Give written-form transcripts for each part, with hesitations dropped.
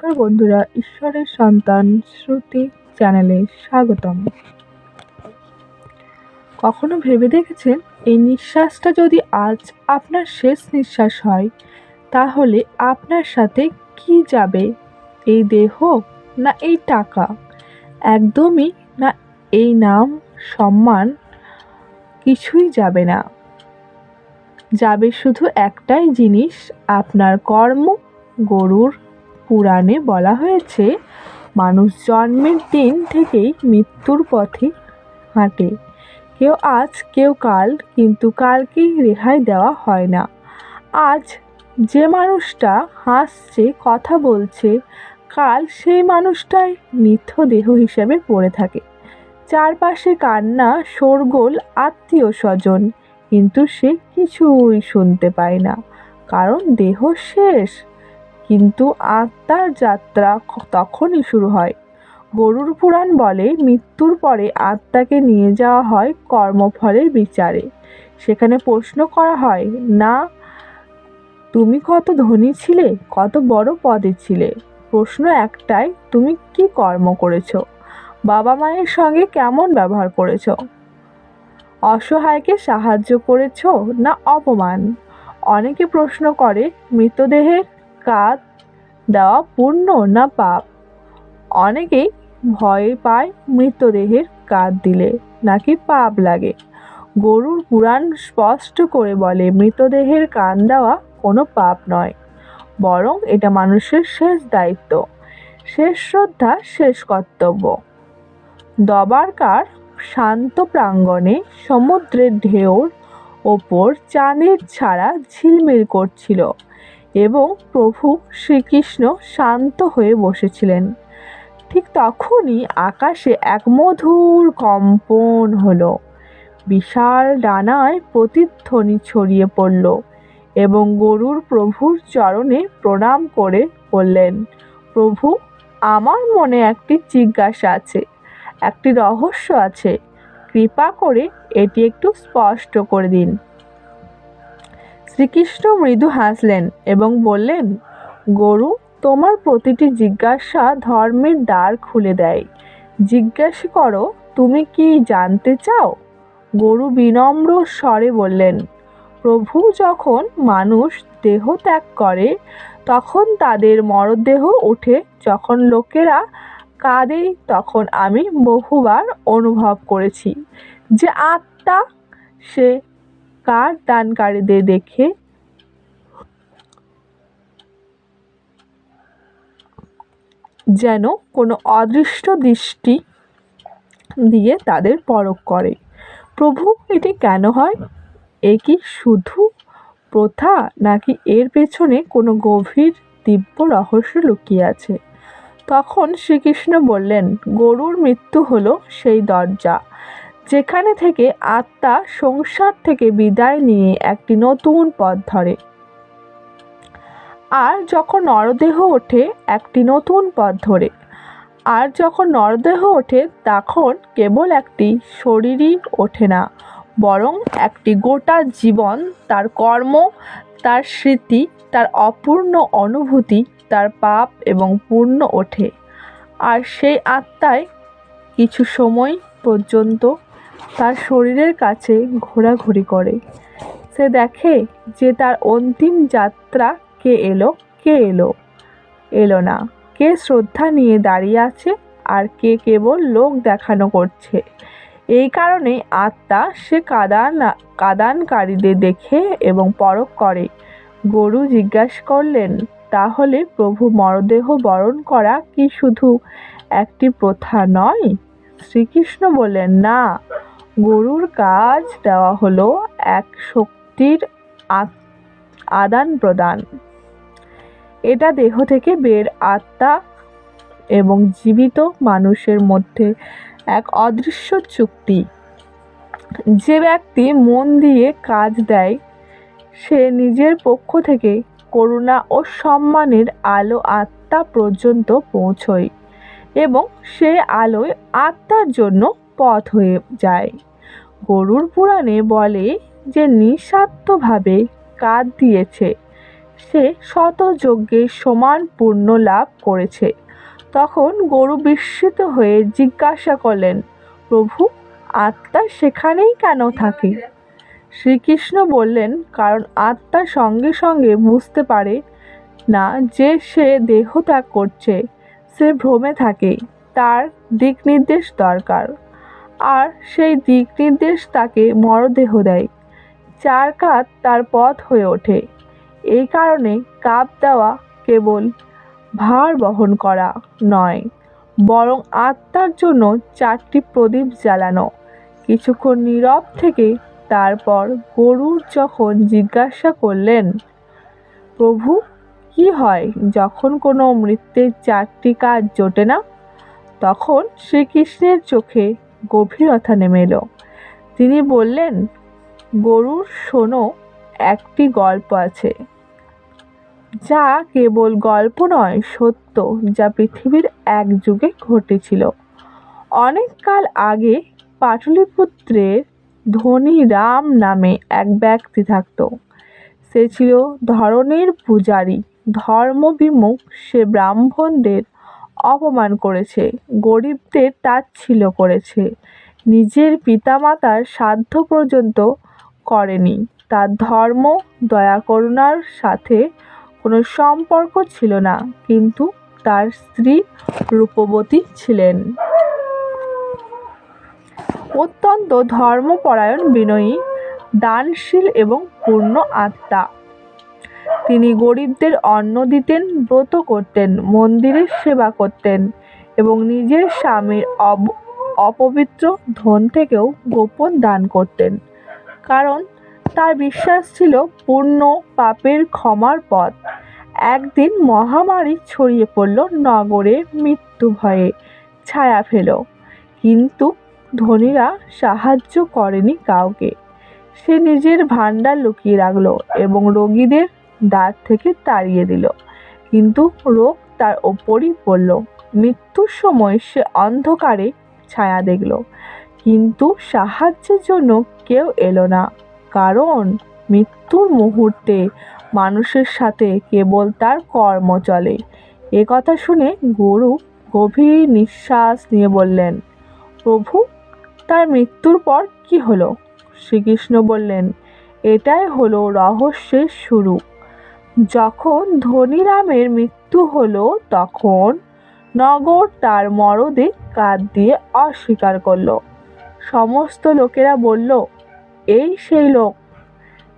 নমস্কার বন্ধুরা, ঈশ্বরের সন্তান শ্রুতি চ্যানেলে স্বাগতম। কখনো ভেবে দেখেছেন এই নিঃশ্বাসটা যদি আজ আপনার শেষ নিঃশ্বাস হয় তাহলে আপনার সাথে কি যাবে? এই দেহ না এই টাকা? একদমই না, এই নাম সম্মান কিছুই যাবে না। যাবে শুধু একটাই জিনিস, আপনার কর্ম। গরুর পুরাণে বলা হয়েছে মানুষ জন্মের দিন থেকেই মৃত্যুর পথে হাঁটে, কেউ আজ কেউ কাল, কিন্তু কালকেই রেহাই দেওয়া হয় না। আজ যে মানুষটা হাসছে, কথা বলছে, কাল সেই মানুষটাই নিথ্য দেহ হিসেবে পড়ে থাকে। চারপাশে কান্না, শোরগোল, আত্মীয় স্বজন, কিন্তু সে কিছুই শুনতে পায় না, কারণ দেহ শেষ। কিন্তু আত্মার যাত্রা তখনই শুরু হয়। গরুর পুরাণ বলে মৃত্যুর পরে আত্মাকে নিয়ে যাওয়া হয় কর্মফলের বিচারে। সেখানে প্রশ্ন করা হয় না তুমি কত ধনী ছিলে, কত বড় পদে ছিলে। প্রশ্ন একটাই, তুমি কি কর্ম করেছো? বাবা মায়ের সঙ্গে কেমন ব্যবহার করেছো? অসহায়কে সাহায্য করেছো না অপমান? অনেকে প্রশ্ন করে মৃতদেহের কাঁধ দেওয়া পুণ্য না পাপ? অনেকেই ভয় পায় মৃতদেহের কাঁধ দিলে নাকি পাপ লাগে। গরুর পুরাণ স্পষ্ট করে বলে মৃতদেহের কান দেওয়া কোনো পাপ নয়, বরং এটা মানুষের শেষ দায়িত্ব, শেষ শ্রদ্ধা, শেষ কর্তব্য। দবারকার শান্ত প্রাঙ্গণে সমুদ্রের ঢেউর ওপর চাঁদের ছাড়া ঝিলমিল করছিল এবং প্রভু শ্রীকৃষ্ণ শান্ত হয়ে বসেছিলেন। ঠিক তখনই আকাশে এক মধুর কম্পন হলো। বিশাল ডানায় প্রতিধ্বনি ছড়িয়ে পড়ল এবং গরুর প্রভুর চরণে প্রণাম করে বললেন, প্রভু, আমার মনে একটি জিজ্ঞাসা আছে, একটি রহস্য আছে, কৃপা করে এটি একটু স্পষ্ট করে দিন। শ্রীকৃষ্ণ মৃদু হাসলেন এবং বললেন, গরু, তোমার প্রতিটি জিজ্ঞাসা ধর্মের দ্বার খুলে দেয়। জিজ্ঞাসা করো, তুমি কি জানতে চাও? গরু বিনম্র স্বরে বললেন, প্রভু, যখন মানুষ দেহ ত্যাগ করে তখন তাদের মরদেহ ওঠে। যখন লোকেরা কাঁদে তখন আমি বহুবার অনুভব করেছি যে আত্মা সে কার দানকারীদের দেখে যেন কোনো অদৃষ্ট দৃষ্টি দিয়ে তাদের পরখ করে। প্রভু, এটি কেন হয়? এ কি শুধু প্রথা, নাকি এর পেছনে কোনো গভীর দিব্য রহস্য লুকিয়ে আছে? তখন শ্রীকৃষ্ণ বললেন, গরুর মৃত্যু হলো সেই দরজা যেখানে থেকে আত্মা সংসার থেকে বিদায় নিয়ে একটি নতুন পথ ধরে। আর যখন নরদেহ ওঠে একটি নতুন পথ ধরে। আর যখন নরদেহ ওঠে তখন কেবল একটি শরীরই ওঠে না, বরং একটি গোটা জীবন, তার কর্ম, তার স্মৃতি, তার অপূর্ণ অনুভূতি, তার পাপ এবং পুণ্য ওঠে। আর সেই আত্মায় কিছু সময় পর্যন্ত তার শরীরের কাছে ঘোরাঘুরি করে। সে দেখে যে তার অন্তিম যাত্রা কে এলো, কে এলো না, কে শ্রদ্ধা নিয়ে দাঁড়িয়ে আছে আর কে কেবল লোক দেখানো করছে। এই কারণে আত্মা সে কাদানকারীদের দেখে এবং পরখ করে। গরু জিজ্ঞাসা করলেন, তাহলে প্রভু, মরদেহ বরণ করা কি শুধু একটি প্রথা নয়? শ্রীকৃষ্ণ বললেন, না, গরুর কাজ দেওয়া হলো এক শক্তির আদান প্রদান। এটা দেহ থেকে বের আত্মা এবং জীবিত মানুষের মধ্যে এক অদৃশ্য চুক্তি। যে ব্যক্তি মন দিয়ে কাজ দেয় সে নিজের পক্ষ থেকে করুণা ও সম্মানের আলো আত্মা পর্যন্ত পৌঁছয় এবং সে আলোয় আত্মার জন্য পথ হয়ে যায়। গরুর পুরাণে বলে যে নিঃস্বার্থভাবে কাঁধ দিয়েছে সে শত যজ্ঞের সমান পুণ্য লাভ করেছে। তখন গরু বিস্মিত হয়ে জিজ্ঞাসা করলেন, প্রভু, আত্মা সেখানেই কেন থাকে? শ্রীকৃষ্ণ বললেন, কারণ আত্মা সঙ্গে সঙ্গে বুঝতে পারে না যে সে দেহ ত্যাগ করছে। সে ভ্রমে থাকে, তার দিক নির্দেশ দরকার, আর সেই দিক নির্দেশ তাকে মরদেহ দেয়। চার কাঁধ তার পথ হয়ে ওঠে। এই কারণে কাপ দেওয়া কেবল ভার বহন করা নয়, বরং আত্মার জন্য চারটি প্রদীপ জ্বালানো। কিছুক্ষণ নীরব থেকে তারপর গরুর যখন জিজ্ঞাসা করলেন, প্রভু, কি হয় যখন কোনো মৃত্যুর চারটি কাজ জোটে না? তখন শ্রীকৃষ্ণের চোখে গভীরতা নেমে এলো। তিনি বললেন, গরুর, শোনো, একটি গল্প আছে, যা কেবল গল্প নয়, সত্য, যা পৃথিবীর এক যুগে ঘটেছিল। অনেক কাল আগে পাটলিপুত্রের ধনী রাম নামে এক ব্যক্তি থাকত। সে ছিল ধরনের পূজারী, ধর্মবিমুখ। সে ব্রাহ্মণদের অপমান করেছে, গরিবদের তাচ্ছিল্য করেছে, নিজের পিতামাতার শ্রাদ্ধ পর্যন্ত করেনি। তার ধর্ম, দয়া করুণার সাথে কোনো সম্পর্ক ছিল না, কিন্তু তার স্ত্রী রূপবতী ছিলেন অত্যন্ত ধর্মপরায়ণ, বিনয়ী, দানশীল এবং পূর্ণ আত্মা। তিনি গরিবদের অন্ন দিতেন, ব্রত করতেন, মন্দিরের সেবা করতেন এবং নিজের স্বামীর অপবিত্র ধন থেকেও গোপন দান করতেন, কারণ তার বিশ্বাস ছিল পূর্ণ পাপের ক্ষমার পথ। একদিন মহামারী ছড়িয়ে পড়ল, নগরে মৃত্যু ভয়ে ছায়া ফেল, কিন্তু ধনীরা সাহায্য করেনি কাউকে। সে নিজের ভাণ্ডার লুকিয়ে রাখল এবং রোগীদের দ্বার থেকে তাড়িয়ে দিল, কিন্তু রোগ তার ওপরই পড়ল। মৃত্যুর সময় সে অন্ধকারে ছায়া দেখল, কিন্তু সাহায্যের জন্য কেউ এলো না, কারণ মৃত্যুর মুহূর্তে মানুষের সাথে কেবল তার কর্ম চলে। এ কথা শুনে গরু গভীর নিঃশ্বাস নিয়ে বললেন, প্রভু, তার মৃত্যুর পর কি হলো? শ্রীকৃষ্ণ বললেন, এটাই হলো রহস্যের শুরু। যখন ধনী রামের মৃত্যু হলো, তখন নগর তার মরদে কাঁধ দিয়ে অস্বীকার করলো। সমস্ত লোকেরা বলল, এই সেই লোক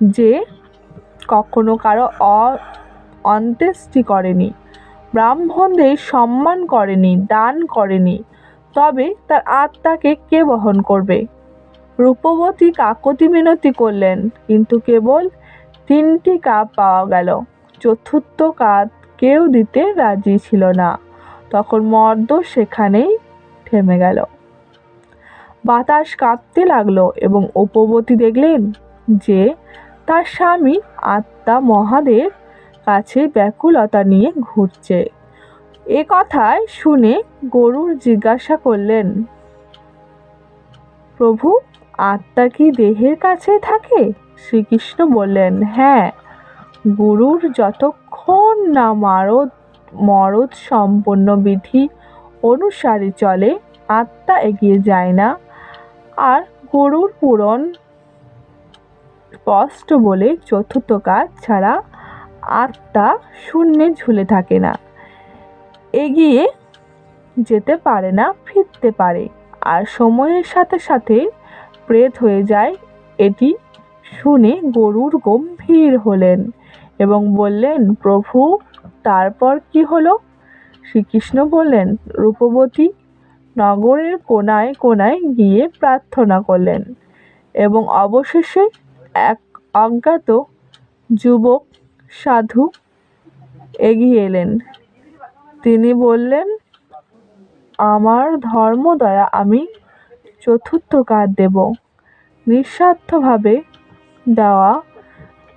যে কখনো কারো অন্ত্যেষ্টি করেনি, ব্রাহ্মণদের সম্মান করেনি, দান করেনি। তবে তার আত্মাকে কে বহন করবে? রূপবতী কাকতি মিনতি করলেন, কিন্তু কেবল 3টি কাপ পাওয়া গেল। চতুর্থ কাপ কেউ দিতে রাজি ছিল না। তখন মর্দ সেখানেই থেমে গেল। বাতাস কাঁপতে লাগলো এবং রূপবতী দেখলেন যে তার স্বামী আত্মা মহাদেব কাছে ব্যাকুলতা নিয়ে ঘুরছে। এ কথায় শুনে গরুর জিজ্ঞাসা করলেন, প্রভু, আত্মা কি দেহের কাছে থাকে? শ্রীকৃষ্ণ বললেন, হ্যাঁ, গুরুর যতক্ষণ না মরদ সম্পন্ন বিধি অনুসারে চলে, আত্মা এগিয়ে যায় না। আর গরুর পুরাণ স্পষ্ট বলে, চতুর্থ কাজ ছাড়া আত্মা শূন্যে ঝুলে থাকে না, এগিয়ে যেতে পারে না, ফিরতে পারে, আর সময়ের সাথে সাথে প্রেত হয়ে যায়। এটি শুনে গরুর গম্ভীর হলেন এবং বললেন, প্রভু, তারপর কি হলো? শ্রীকৃষ্ণ বললেন, রূপবতী নগরের কোনায় কোনায় গিয়ে প্রার্থনা করলেন এবং অবশেষে এক অজ্ঞাত যুবক সাধু এগিয়ে এলেন। তিনি বললেন, আমার ধর্ম দয়া, আমি চতুর্থ কাঁধ দেব। নিঃস্বার্থভাবে দেওয়া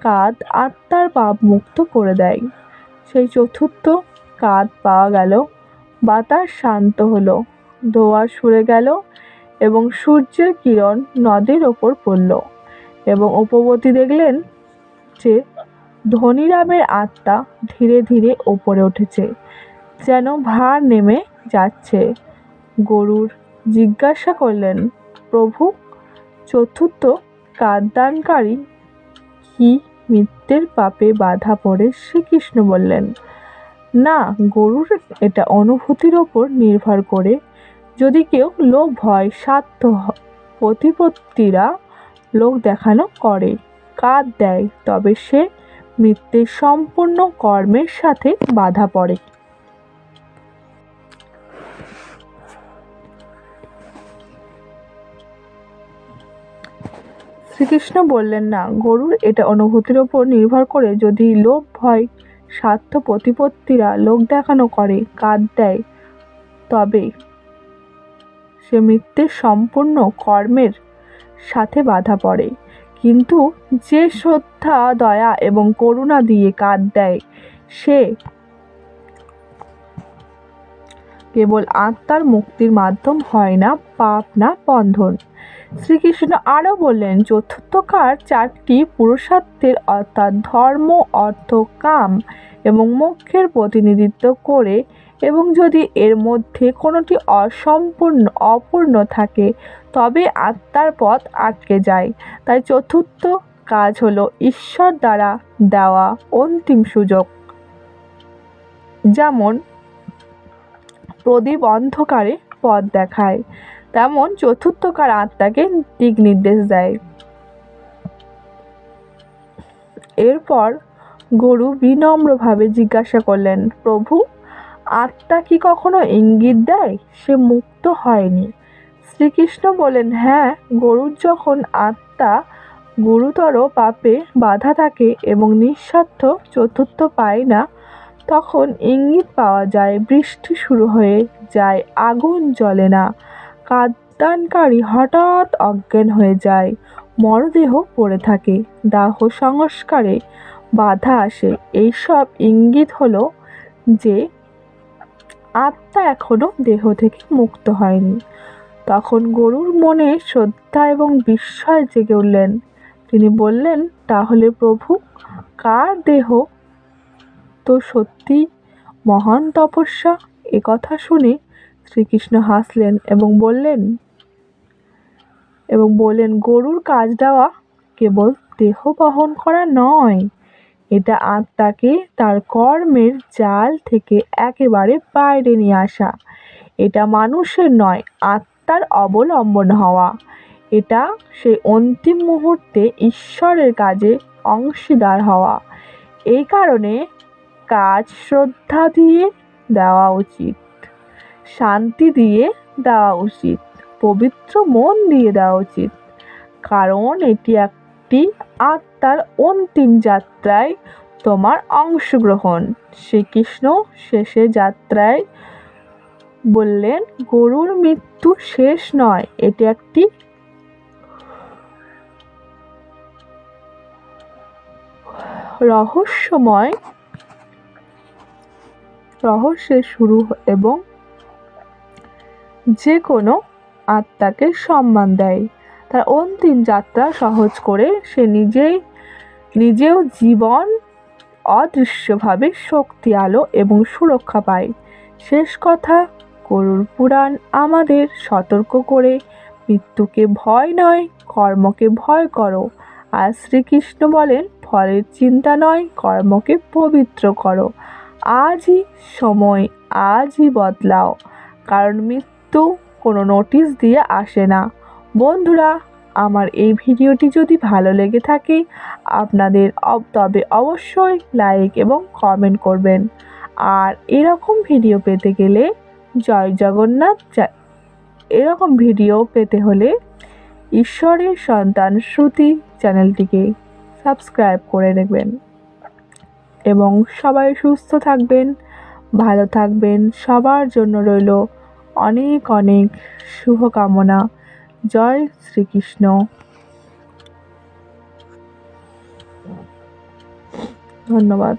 কাঁধ আত্মার পাপ মুক্ত করে দেয়। সেই চতুর্থ কাঁধ পাওয়া গেল। বাতাস শান্ত হলো, ধোঁয়া সরে গেল এবং সূর্যের কিরণ নদীর ওপর পড়ল এবং রূপবতী দেখলেন যে ধনীরামের আত্মা ধীরে ধীরে ওপরে উঠেছে, যেন ভার নেমে যাচ্ছে। গরুর জিজ্ঞাসা করলেন, প্রভু, চতুর্থ কাঁদানকারী কি মিথ্যের পাপে বাধা পড়ে? শ্রীকৃষ্ণ বললেন, না, গরুর এটা অনুভূতির ওপর নির্ভর করে। যদি কেউ লোভ, ভয়, স্বার্থ, প্রতিপত্তিরা লোক দেখানো করে, কাঁধ দেয়, তবে সে মিথ্যের সম্পূর্ণ কর্মের সাথে বাধা পড়ে। শ্রীকৃষ্ণ বললেন, না, গরুর এটা অনুভূতির ওপর নির্ভর করে। যদি লোভ, ভয়, স্বার্থ, প্রতিপত্তিরা লোক দেখানো করে, কাঁধ দেয়, তবে সে মিথ্যের সম্পূর্ণ কর্মের সাথে বাধা পড়ে। কিন্তু যে শ্রদ্ধা, দয়া এবং করুণা দিয়ে কাঁধ দেয়, সে কেবল আত্মার মুক্তির মাধ্যম, হয় না পাপ, না বন্ধন। শ্রীকৃষ্ণ আরও বললেন, চতুর্থকার চারটি পুরুষার্থের অর্থাৎ ধর্ম, অর্থ, কাম এবং মোক্ষের প্রতিনিধিত্ব করে, এবং যদি এর মধ্যে কোনোটি অপূর্ণ থাকে, তবে আত্মার পথ আটকে যায়। তাই চতুর্থ কাজ হলো ঈশ্বর দ্বারা দেওয়া অন্তিম সুযোগ। যেমন প্রদীপ অন্ধকারে পথ দেখায়, তেমন চতুর্থকার আত্মাকে দিক নির্দেশ দেয়। এরপর গরু বিনম্রভাবে জিজ্ঞাসা করলেন, প্রভু, আত্মা কি কখনো ইঙ্গিত দেয় সে মুক্ত হয়নি? শ্রীকৃষ্ণ বলেন, হ্যাঁ, গরুর যখন আত্মা গুরুতর পাপে বাধা থাকে এবং নিঃস্বার্থ চতুর্থ পায় না, তখন ইঙ্গিত পাওয়া যায়। বৃষ্টি শুরু হয়ে যায়, আগুন জ্বলে না, কাঁদানকারী হঠাৎ অজ্ঞান হয়ে যায়, মরদেহ পড়ে থাকে, দাহ সংস্কারে বাধা আসে। এইসব ইঙ্গিত হলো যে আত্মা এখনো দেহ থেকে মুক্ত হয়নি। তখন গরুর মনে শ্রদ্ধা এবং বিস্ময় জেগে উঠলেন। তিনি বললেন, তাহলে প্রভু, কার দেহ তো সত্যি মহান তপস্যা? একথা শুনে শ্রীকৃষ্ণ হাসলেন এবং বললেন, গরুর কাজ দেওয়া কেবল দেহ বহন করা নয়, এটা আত্মাকে তার কর্মের জাল থেকে একেবারে বাইরে নিয়ে আসা। এটা মানুষের নয়, আত্মার অবলম্বন হওয়া। এটা সেই অন্তিম মুহূর্তে ঈশ্বরের কাজে অংশীদার হওয়া। এই কারণে কাজ শ্রদ্ধা দিয়ে দেওয়া উচিত, শান্তি দিয়ে দেওয়া উচিত, পবিত্র মন দিয়ে দেওয়া উচিত, কারণ এটি একটি আত্মার অন্তিম যাত্রায় তোমার অংশগ্রহণ। শ্রীকৃষ্ণ শেষে যাত্রায় বললেন, গরুর মৃত্যু শেষ নয়, এটি একটি রহস্যের শুরু, এবং যে কোনো আত্মাকে সম্মান দেয়, তার অন্তিম যাত্রা সহজ করে সে নিজেও জীবন অদৃশ্যভাবে শক্তি, আলো এবং সুরক্ষা পায়। শেষ কথা, গরুড় পুরাণ আমাদের সতর্ক করে, মৃত্যুকে ভয় নয়, কর্মকে ভয় করো। আর শ্রীকৃষ্ণ বলেন, ফলের চিন্তা নয়, কর্মকে পবিত্র করো। আজই সময়, আজই বদলাও, কারণ মৃত্যু কোনো নোটিশ দিয়ে আসে না। বন্ধুরা, আমার এই ভিডিওটি যদি ভালো লেগে থাকে আপনাদের, তবে অবশ্যই লাইক এবং কমেন্ট করবেন। আর এরকম ভিডিও পেতে গেলে জয় জগন্নাথ, এরকম ভিডিও পেতে হলে ঈশ্বরের সন্তান শ্রুতি চ্যানেলটিকে সাবস্ক্রাইব করে নেবেন। এবং সবাই সুস্থ থাকবেন, ভালো থাকবেন। সবার জন্য রইল অনেক অনেক শুভকামনা। জয় শ্রীকৃষ্ণ। ধন্যবাদ।